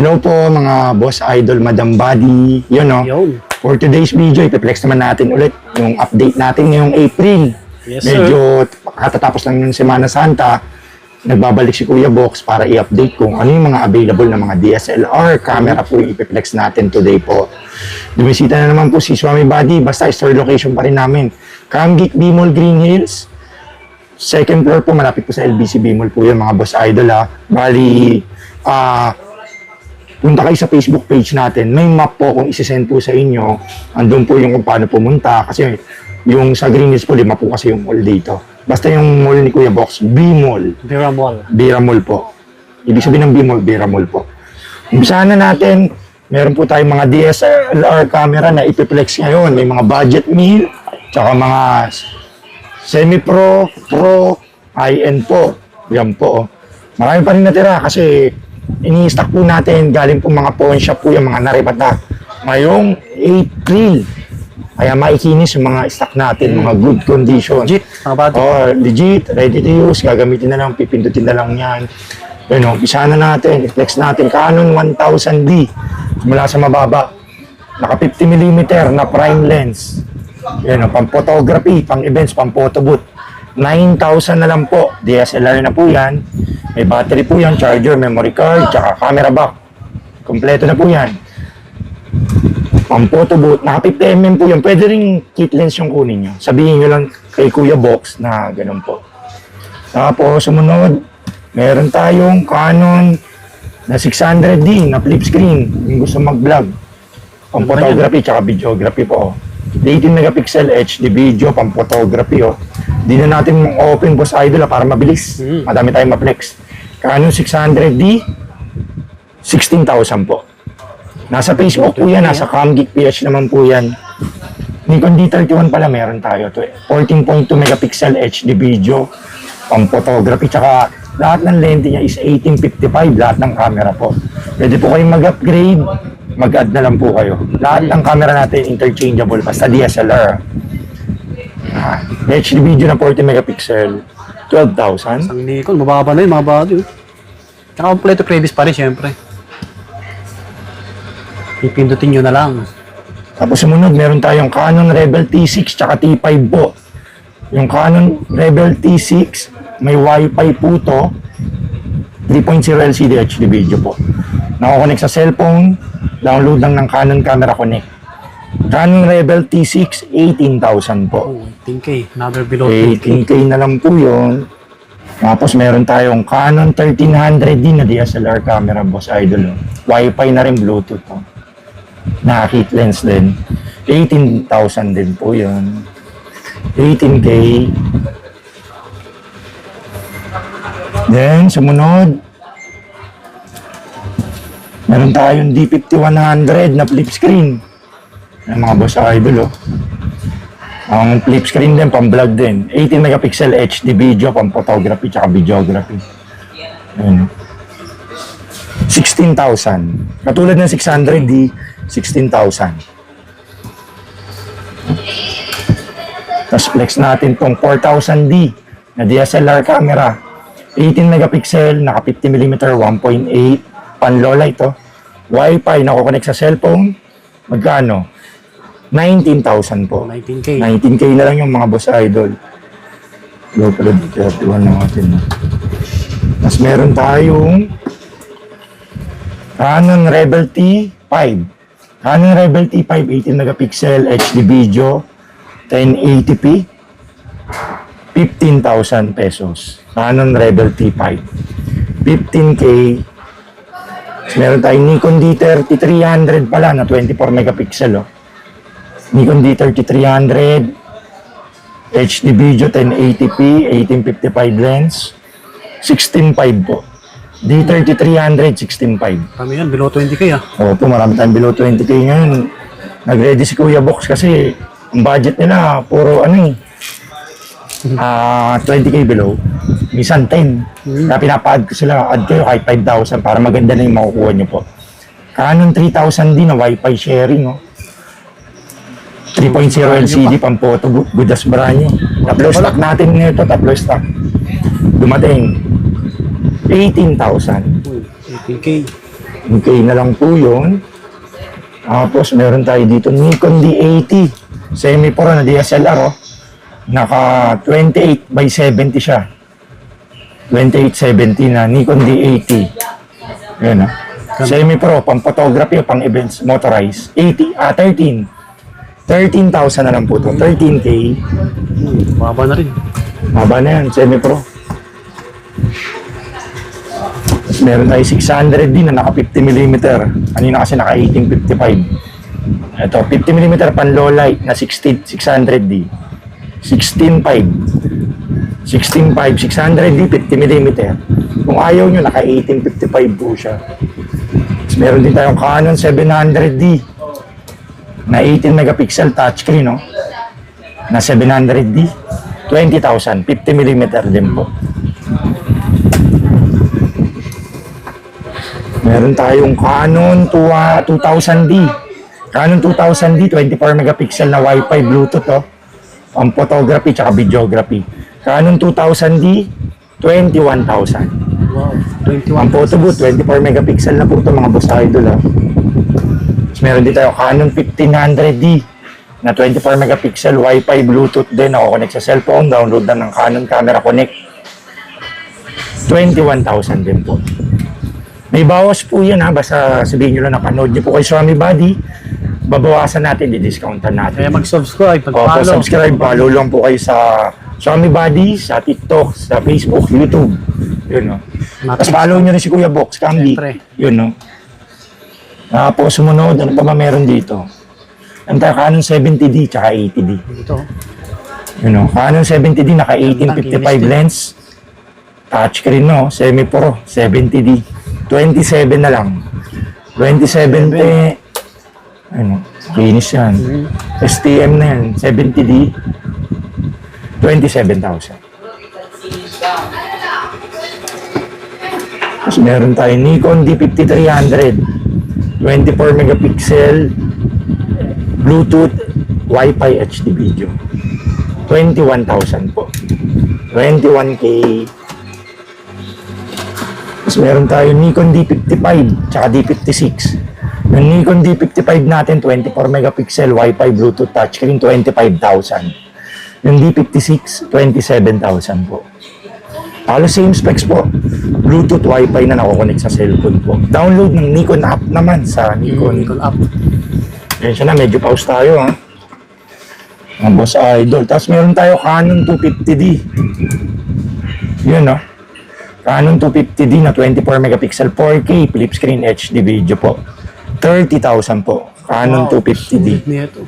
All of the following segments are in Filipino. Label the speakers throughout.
Speaker 1: Hello po mga boss idol, madam body, yun no.
Speaker 2: Yun.
Speaker 1: For today's video, ipiplex naman natin ulit yung update natin ngayong April.
Speaker 2: Yes,
Speaker 1: Medyo katatapos lang yung Semana Santa, nagbabalik si Kuya Box para i-update kung ano yung mga available na mga DSLR camera po yung ipiplex natin today po. Dumisita na naman po si Swami Body, basta store location pa rin namin. Camgeek Bimol Green Hills. Second floor po, malapit po sa LBC Bimol po yun mga boss idol ha. Bali, punta kayo sa Facebook page natin. May map po kung isi-send po sa inyo. Andun po yung kung paano pumunta. Kasi yung sa Green Hills po, 5 po kasi yung mall dito. Basta yung mall ni Kuya Box, B-Mall.
Speaker 2: Bira Mall.
Speaker 1: Bira Mall po. Ibig sabihin ng B-Mall, Bira Mall po. Umpisahan na natin. Meron po tayong mga DSLR camera na ipiplex ngayon. May mga budget meal, tsaka mga semi-pro, pro, high-end po. Yan po. Marami pa rin natira kasi ini-stock po natin, galing po mga pawn shop po yung mga naripat na ngayong April. Kaya maikinis yung mga stock natin, mga good condition.
Speaker 2: Legit, mga body.
Speaker 1: Oh, legit, ready to use, gagamitin na lang, pipindutin na lang yan. Yun o, isa na natin, i-flex natin, Canon 1000D, mula sa mababa. Naka 50mm na prime lens. Yun o, pang photography, pang events, pang photo booth. 9,000 na lang po, DSLR na po yan. May battery po yan, charger, memory card, tsaka camera back. Kompleto na po yan. Pang photo booth, naka 50mm po yan. Pwede rin kit lens yung kunin nyo. Sabihin nyo lang kay Kuya Box na ganun po. Tapos, sumunod, meron tayong Canon na 600D na flip screen. Yung gusto mag-vlog. Pang photography, tsaka videography po. 18 megapixel HD video, pang photography. Di na natin open boss idol para mabilis. Madami tayong ma-flex. Canon 600D, 16,000 po. Nasa Facebook po yan, nasa Camgeek PH naman po yan. Nikon D31 pala meron tayo. 14.2 megapixel HD video, pang photography, tsaka lahat ng lente niya is 1855, lahat ng camera po. Pwede po kayong mag-upgrade, mag-add na lang po kayo. Lahat ng camera natin interchangeable, basta DSLR. HD video na 40 megapixel, 12,000.
Speaker 2: Ang Nikon, mababa na yun, mga body. Tsaka kompleto previous pa rin, syempre. Pipindutin nyo na lang.
Speaker 1: Tapos sumunod, meron tayong Canon Rebel T6 tsaka T5 po. Yung Canon Rebel T6, may Wi-Fi po to. 3.0 LCD HD video po. Nakakonect sa cellphone, download lang ng Canon Camera Connect. Canon Rebel T6, 18,000 po.
Speaker 2: Oh, 18K, another below 10K.
Speaker 1: 18K na lang po yun. Tapos meron tayong Canon 1300D na DSLR camera, boss idol. Wi-Fi na rin, Bluetooth. Naka-kit lens din. 18,000 din po yun. 18K. Then, sumunod. Meron tayong D50-100 na flip screen. Yung mga boss idol, Ang flip screen din, pang vlog din. 18 megapixel HD video, pang photography, tsaka videography. Ayun. 16,000. Katulad ng 600D, 16,000. Tapos flex natin tong 4,000D na DSLR camera. 18 megapixel, naka 50mm, 1.8. Pan-lola ito. Wi-Fi, nakukonect sa cellphone. Magkano? 19,000 po.
Speaker 2: 19K.
Speaker 1: 19K na lang yung mga boss idol. Low pala, 31 na natin. Tapos meron tayong Canon Rebel T5. Canon Rebel T5, 18 megapixel, HD video, 1080p, 15,000 pesos. Canon Rebel T5. 15K. Tapos meron tayong Nikon D30-300 pala na 24 megapixel, Nikon D30-300, HD video, 1080p, 1855 lens, 16.5 po. D30-300, 16.5.
Speaker 2: Kami yan, below 20K
Speaker 1: Opo, marami tayong below 20K ngayon. Nag-ready si Kuya Box kasi ang budget nila, puro 20K below. Minsan 10. Kaya pinapa-add ko sila, add kayo kahit 5,000 para maganda na yung makukuha nyo po. Canon 3000D na Wi-Fi sharing, 3.0 LCD, pang photo booth, good as brand new. Tatlo stock natin nito, tatlo stock. Dumating, 18,000.
Speaker 2: 18K.
Speaker 1: Okay na lang po yun. Tapos meron tayo dito Nikon D80. Semi-pro na DSLR oh. Naka 28 by 70 siya. 2870 na Nikon D80. Yan ah. Semi-pro, pang photography o pang events, motorized. 13,000 na lang po to. 13K.
Speaker 2: Baba na rin.
Speaker 1: Haba na yan, semi-pro. Tapos meron tayo 600 din na naka 50mm. Kanina kasi naka 1855. Ito, 50mm pan low light na 600D. 16.5. 600D, 50mm. Kung ayaw nyo, naka 1855 po siya. Tapos meron din tayong Canon 700D na 18 megapixel touchscreen, no? Na 700D. 20,000, 50mm din po. Meron tayong Canon 2000D. Canon 2000D, 24 megapixel na Wi-Fi Bluetooth, oh. Ang photography tsaka videography. Canon 2000D, 21,000.
Speaker 2: Wow, 21.
Speaker 1: Ang photo booth, 24 megapixel na po ito mga boss idol. Tapos meron din tayo Canon 1500D na 24 megapixel, Wi-Fi, Bluetooth din. Nako-connect sa cellphone, download na ng Canon Camera Connect. 21,000 din po. May bawas po yan ha, basta sabihin nyo lang napanood nyo po kay Xiaomi Body, babawasan natin, di-discountan natin.
Speaker 2: Kaya mag-subscribe,
Speaker 1: Opo,
Speaker 2: mag-follow.
Speaker 1: subscribe, follow lang po kayo sa Xiaomi Body, sa TikTok, sa Facebook, YouTube. Yun no. Tapos follow nyo rin si Kuya Box, Cambi.
Speaker 2: Siyempre.
Speaker 1: Yun no. Tapos sumunod, ano pa ba meron dito? Ang tayo Canon 70D tsaka 80D.
Speaker 2: Ito.
Speaker 1: Yun no. Canon 70D naka 1855 lens. Touchscreen no, semi-pro, 70D. 27 na lang. 27 ano, finish yan. STM na yan, 70D. 27,000. Tapos meron tayo Nikon D5300. 24 megapixel Bluetooth Wi-Fi HD video. 21,000 po. 21K. Tapos meron tayo Nikon D55 tsaka D56. Yung Nikon D55 natin 24 megapixel Wi-Fi Bluetooth touchscreen 25,000. Yung D56 27,000 po. Halos same specs po. Bluetooth Wi-Fi na nakokonek sa cellphone po. Download ng Nikon app naman sa Nikon.
Speaker 2: Nikon app.
Speaker 1: Yan siya na, medyo pause tayo ha. Ang boss idol. Tapos meron tayo Canon 250D. Yun no. Canon 250D na 24 megapixel 4K flip screen HD video po. 30,000 po. Canon 250D.
Speaker 2: Nito.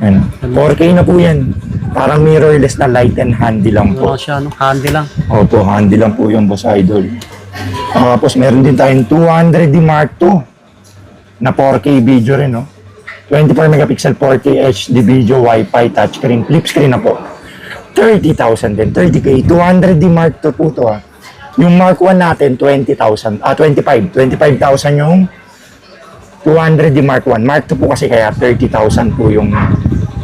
Speaker 1: Ano? 4K na po yan. Parang mirrorless na light and handy lang po.
Speaker 2: Ano siya, no? Handy lang.
Speaker 1: Opo, handy lang po yung boss idol. Tapos meron din tayong 200D Mark II na 4K video rin, no? 24 megapixel 4K HD video, Wi-Fi, touchscreen, flip screen na po. 30,000 din, 30K. 200D Mark II po to ha. Yung Mark 1 natin, 25,000 yung 200D Mark 1. Mark 2 po kasi kaya 30,000 po yung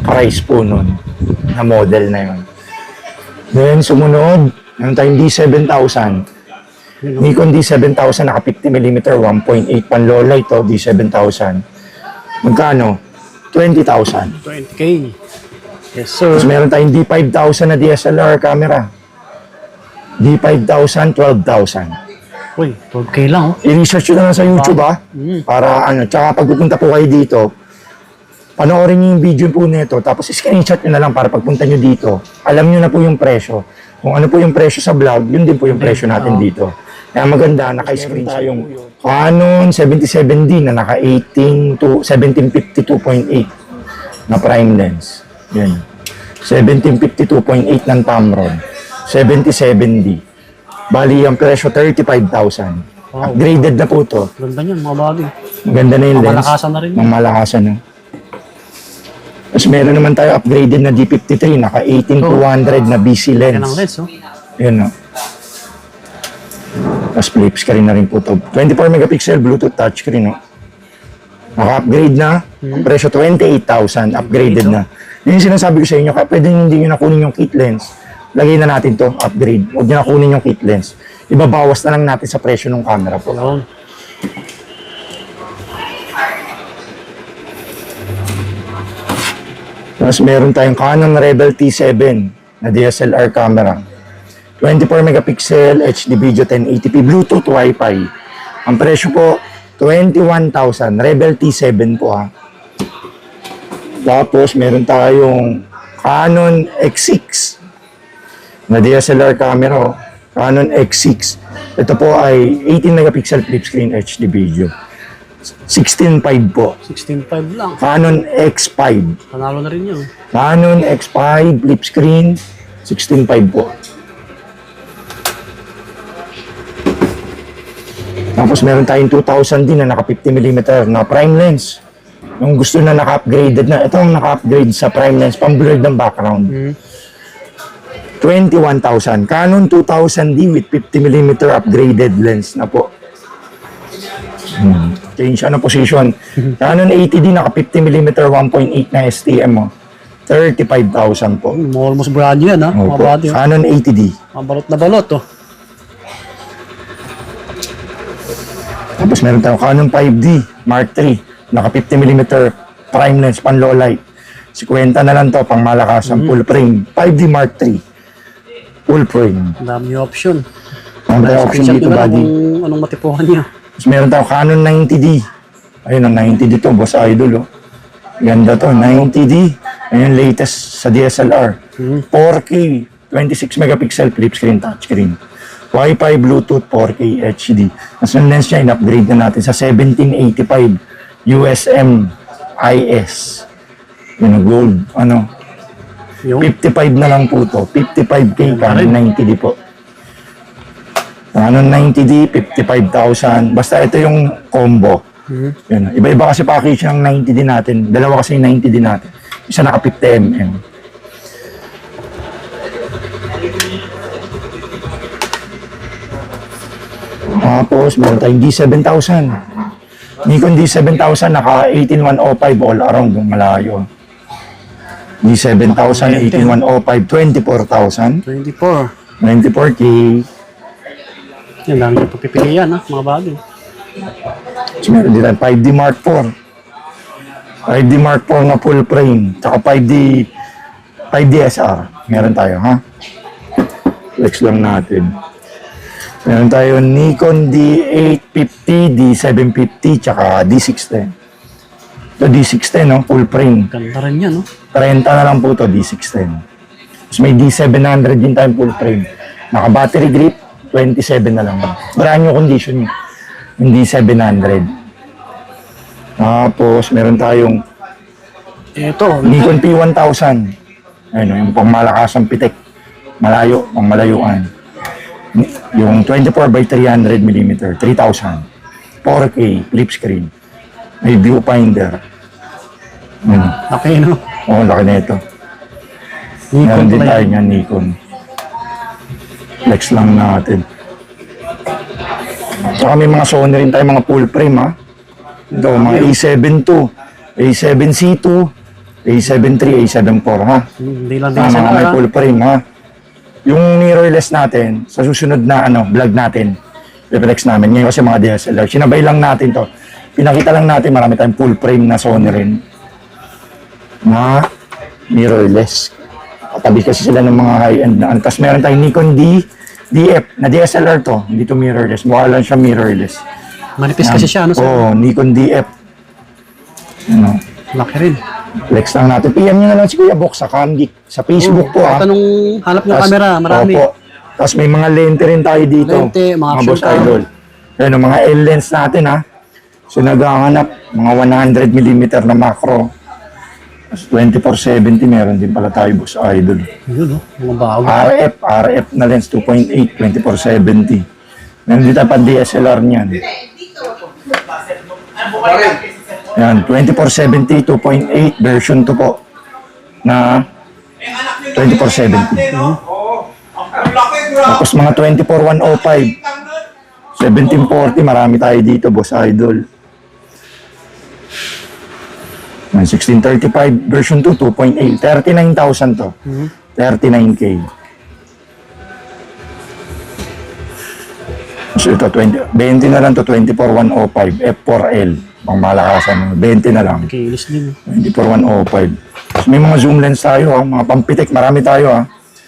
Speaker 1: price po nun na model na yun. Then sumunod, meron tayong D7000. Nikon D7000 naka 50mm 1.8 pan low light to D7000. Magkano? 20,000.
Speaker 2: 20K. Yes, sir.
Speaker 1: Tapos meron tayong D5000 na DSLR camera. D5000, 12,000.
Speaker 2: Uy, 12K lang, oh.
Speaker 1: I-research nyo na lang sa YouTube ha. Para ano, tsaka pag pupunta po kayo dito, panoorin nyo yung video po nito, tapos screenshot nyo na lang para pagpunta nyo dito, alam nyo na po yung presyo. Kung ano po yung presyo sa vlog, yun din po yung presyo natin dito. Kaya maganda, naka-screenshot yung Canon 77D na naka 1752.8 na prime lens. Yan. 1752.8 ng Tamron. 77D. Bali, ang presyo 35,000.
Speaker 2: Wow.
Speaker 1: Upgraded na po to.
Speaker 2: Ganda niyan, mga bagay.
Speaker 1: Maganda na yung lens.
Speaker 2: Mamalakasan na rin.
Speaker 1: Mamalakasan na. Tapos meron naman tayo upgraded na D53, naka 18200 na BC lens.
Speaker 2: Yan ang lens, oh.
Speaker 1: Yun no. Tapos flip screen na rin po to. 24 megapixel Bluetooth touchscreen, no. Naka-upgrade na. Ang presyo 28,000, upgraded na. Yun yung sinasabi ko sa inyo, kaya pwede hindi nyo nakunin yung kit lens. Lagay na natin to, upgrade. Huwag nyo nakunin yung kit lens. Ibabawas na lang natin sa presyo ng camera po.
Speaker 2: Yun.
Speaker 1: Tapos meron tayong Canon Rebel T7 na DSLR camera. 24 megapixel, HD video 1080p, Bluetooth, Wi-Fi. Ang presyo po, 21,000. Rebel T7 po ha. Tapos meron tayong Canon X6 na DSLR camera. Canon X6. Ito po ay 18 megapixel flip screen HD video. 16.5 po.
Speaker 2: 16.5 lang.
Speaker 1: Canon X5.
Speaker 2: Panalo na rin yun.
Speaker 1: Canon X5 flip screen 16.5 po. Tapos meron tayong 2000 din na naka 50mm na prime lens. Yung gusto na naka-upgraded na, ito ang naka-upgrade sa prime lens, pang-blurred ng background. 21,000. Canon 2000D with 50mm upgraded lens na po. Change ano position. Canon 80D naka 50mm 1.8 na STM mo. 35,000 po.
Speaker 2: Almost brand new yan, ha? Mga
Speaker 1: Opo.
Speaker 2: body.
Speaker 1: Canon 80D.
Speaker 2: Balot na balot, oh.
Speaker 1: Tapos meron tayong Canon 5D Mark III. Naka 50mm prime lens, pan low light. 50 na lang to, pang malakasan, full frame. 5D Mark III. Full frame.
Speaker 2: Ang dami yung option.
Speaker 1: Ang may option
Speaker 2: Screenshot
Speaker 1: dito,
Speaker 2: nyo na lang
Speaker 1: buddy.
Speaker 2: kung anong matipuhan niya.
Speaker 1: Tapos meron tayong Canon 90D. Ayun, ang 90D to, boss idol, oh. Ganda to, 90D. Ayun, latest sa DSLR. 4K, 26 megapixel flip screen, touchscreen. Wi-Fi, Bluetooth, 4K HD. Tapos yung lens niya, in-upgrade na natin sa 1785 USM IS. Yun, gold, ano,
Speaker 2: Yung
Speaker 1: 55 na lang po to. 55K, Canon 90D po. Canon 90D, 55,000. Basta ito yung combo. Yun. Iba-iba kasi package ng 90D natin. Dalawa kasi yung 90D natin. Isa naka 50mm. Tapos, meron tayong D7000. Nikon D7000, naka 18105 all around yung malayo. D7000, 18105, 24,000.
Speaker 2: 24.
Speaker 1: 94K.
Speaker 2: Yan lang yung pagpipilian, ha? Mga bagay.
Speaker 1: So, meron din tayo 5D Mark IV. 5D Mark IV na full frame. Tsaka 5D SR. Meron tayo, ha? Flex lang natin. Meron tayo Nikon D850, D750, tsaka D610. Ito D610, no? Full frame.
Speaker 2: Ganda rin yan, no?
Speaker 1: 30 na lang po to D610. Tapos may D700 din tayong full frame. Naka-battery grip, 27 na lang. Brand new condition yun. Yung D700. Tapos, meron tayong
Speaker 2: Ito,
Speaker 1: Nikon P1000. Ayun, yung pangmalakasang pitik. Malayo, pangmalayuan. Yung 24x300mm, 3,000. 4K, flip screen. May viewfinder.
Speaker 2: laki, no?
Speaker 1: Oo, laki na ito. Meron din tayo niyan, Nikon. Flex lang natin. Tsaka may mga Sony rin tayo, mga full frame, ha? Ito, mga A7 II, A7C2, A7 III, A7 IV, ha?
Speaker 2: Hindi lang din
Speaker 1: Mga
Speaker 2: sa
Speaker 1: may full frame, ha? Yung mirrorless natin, sa susunod na vlog natin, reflex namin. Ngayon kasi mga DSLR, sinabay lang natin to. Pinakita lang natin, marami tayong full frame na Sony rin. Na mirrorless. Katabi kasi sila ng mga high-end na. Tapos meron tayong Nikon DF na DSLR to. Hindi to mirrorless. Mukha lang siya mirrorless.
Speaker 2: Manipis kasi siya, no?
Speaker 1: Oo, Nikon DF. Ano,
Speaker 2: Laki rin.
Speaker 1: flex lang natin. PM nyo na lang si Kuya Box sa Camgeek. Sa Facebook po, ha.
Speaker 2: Kahit anong hanap ng camera, marami.
Speaker 1: Opo. Tapos may mga lente rin tayo dito.
Speaker 2: Lente, mga action
Speaker 1: boss
Speaker 2: cam.
Speaker 1: idol. Ayun, mga L-lens natin, ha. So naghahanap, mga 100mm na macro. Tapos 24-70, meron din pala tayo, boss idol.
Speaker 2: Yun, no? Mga bago.
Speaker 1: RF na lens, 2.8, 24-70. Meron dito pa DSLR niyan. Yan, 24-70, 2.8, version 2 po. Na 24-70. Tapos mga 24-105, 1740, marami tayo dito, boss idol. Yan, 1635, version 2, 2.8, 39,000 to. 39K. So ito, 20 na lang to, 24-105, F4L. Pang malakasan, 20 na lang.
Speaker 2: Kilis din.
Speaker 1: 24-105. May mga zoom lens tayo, ha? Mga pampitik, marami tayo. Ha?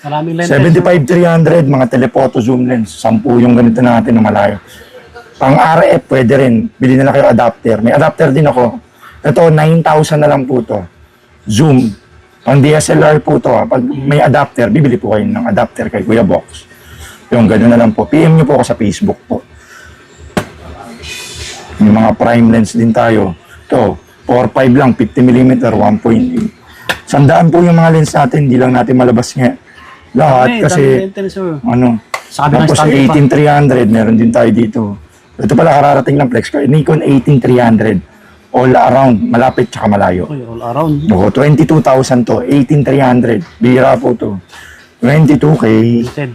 Speaker 2: Maraming lentes.
Speaker 1: 75-300, mga telephoto zoom lens. 10 yung ganito natin na malayo. Pang RF, pwede rin. Bili na lang kayo adapter. May adapter din ako. Ito, 9,000 na lang po to. Zoom. Pang DSLR po to. Ha? Pag may adapter, bibili po kayo ng adapter kay Kuya Box. Yung gano'n na lang po. PM nyo po ako sa Facebook po. May mga prime lens din tayo. Ito, 4.5 lang, 50mm, 1.8. Sandaan po yung mga lens natin, hindi lang natin malabas nga. Lahat kasi, ano,
Speaker 2: Sabi ng
Speaker 1: tapos
Speaker 2: standard pa.
Speaker 1: 18300, meron din tayo dito. Ito pala, kararating lang flex ko. Nikon 18300, all around, malapit tsaka malayo.
Speaker 2: Uy, all around.
Speaker 1: Oo, 22,000 to, 18300, bira po to. 22K,
Speaker 2: Limited.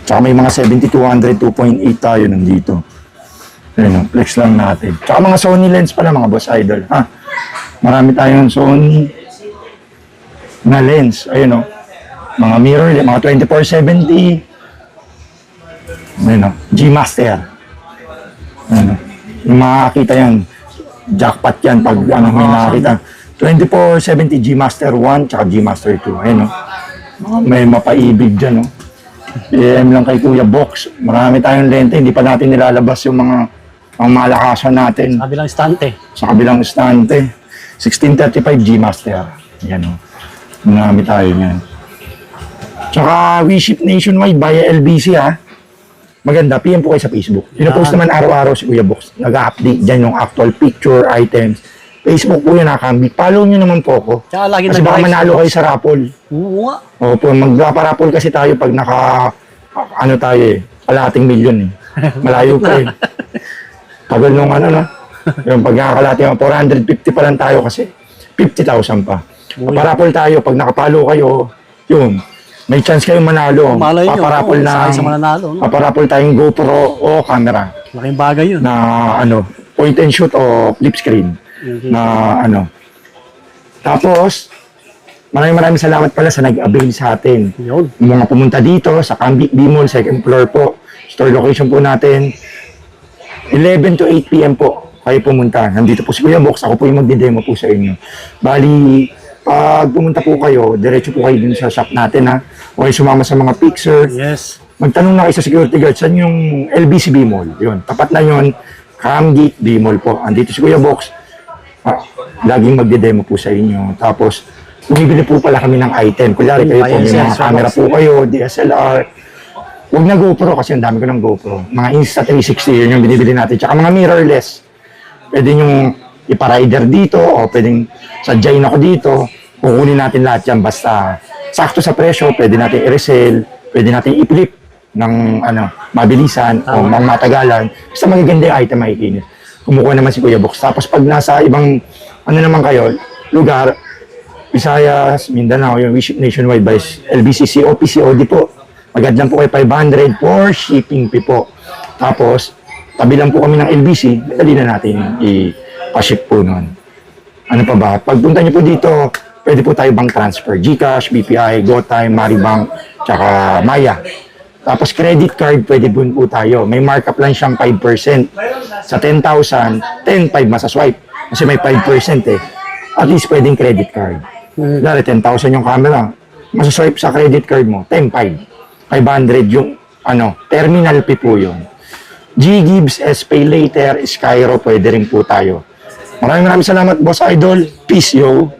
Speaker 1: tsaka may mga 7200, 2.8 tayo nandito. Ayun, flex lang natin. Tsaka mga Sony lens pala, mga boss idol. Ha? Marami tayong Sony na lens. Ayun, mga mirror, mga 2470. Ayun, G-Master. Ayun, yung makakita yan. Jackpot yan pag ano, may nakakita. 2470 G-Master 1 tsaka G-Master 2. Ayun, may mapaibig dyan, PM lang kay Kuya Box. Marami tayong lente, hindi pa natin nilalabas yung mga ang malakasan natin
Speaker 2: Sabi lang istante.
Speaker 1: sa kabilang estante. 1635 G-Master. Yan marami tayo niyan. Tsaka we ship nationwide via LBC ha. Maganda, PM po kayo sa Facebook. Pinapost naman araw-araw si Kuya Box. Nag-update dyan yung actual picture, items. Facebook po yun nakakambit. Follow nyo naman po ako.
Speaker 2: Tsaka lagi
Speaker 1: Kasi baka manalo kayo sa raffle.
Speaker 2: Oo nga.
Speaker 1: Opo, magpaparapol kasi tayo pag ano tayo kalahating milyon Malayo pa Tagal nung yung pag nakakalahating 450 pa lang tayo kasi 50,000 pa. Paparapol tayo, pag nakapalo kayo, yun, may chance kayong manalo.
Speaker 2: Malay nyo,
Speaker 1: Paparapol
Speaker 2: sakay sa mananalo.
Speaker 1: paparapol tayong GoPro o camera
Speaker 2: Laking bagay yun.
Speaker 1: na point and shoot o flip screen na Tapos, maraming salamat pala sa nag-avail sa atin.
Speaker 2: Yun.
Speaker 1: Yung mga pumunta dito sa Cambic Bimol, second floor po. Store location po natin. 11 to 8 p.m. po kayo pumunta. Nandito po si Kuya Box. Ako po yung magde-demo po sa inyo. Bali, pag pumunta po kayo, diretso po kayo din sa shop natin ha. O kayo sumama sa mga picture.
Speaker 2: Yes.
Speaker 1: Magtanong na kayo sa security guard, saan yung LBC Bimol? Yun, tapat na yun. Cambic Bimol po. Andito si Kuya Box. Laging magde-demo po sa inyo. Tapos, bumibili po pala kami ng item. Kunyari kayo po, may mga camera po kayo, DSLR. Huwag na GoPro kasi ang dami ko ng GoPro. Mga Insta360 yun yung binibili natin. Tsaka mga mirrorless. Pwede nyo iparider dito o pwedeng sadyain ako dito. Kukunin natin lahat yan basta sakto sa presyo. Pwede natin i-resell. Pwede natin i-flip ng mabilisan o mga matagalan. Basta magaganda yung item makikinis. Kumukuha naman si Kuya Box. Tapos pag nasa ibang naman kayo, lugar, Visayas, Mindanao, yung we ship nationwide by LBC, COP, COD po. Agad lang po kayo 500 for shipping fee po. Tapos, tabi lang po kami ng LBC, dali na natin i-ship po nun. Ano pa ba? Pagpunta niyo po dito, pwede po tayo bank transfer. GCash, BPI, GoTime, Maribank, tsaka Maya. Tapos credit card, pwede po tayo. May markup lang siyang 5%. Sa 10,000, 10,500 masaswipe. Kasi may 5% At least pwedeng credit card. Dahil 10,000 yung camera. Masaswipe sa credit card mo, 10,500. 500 yung terminal fee po yun. G-Gibbs, S-Pay Later, Skyro, pwede rin po tayo. Maraming salamat, Boss Idol. Peace, yo!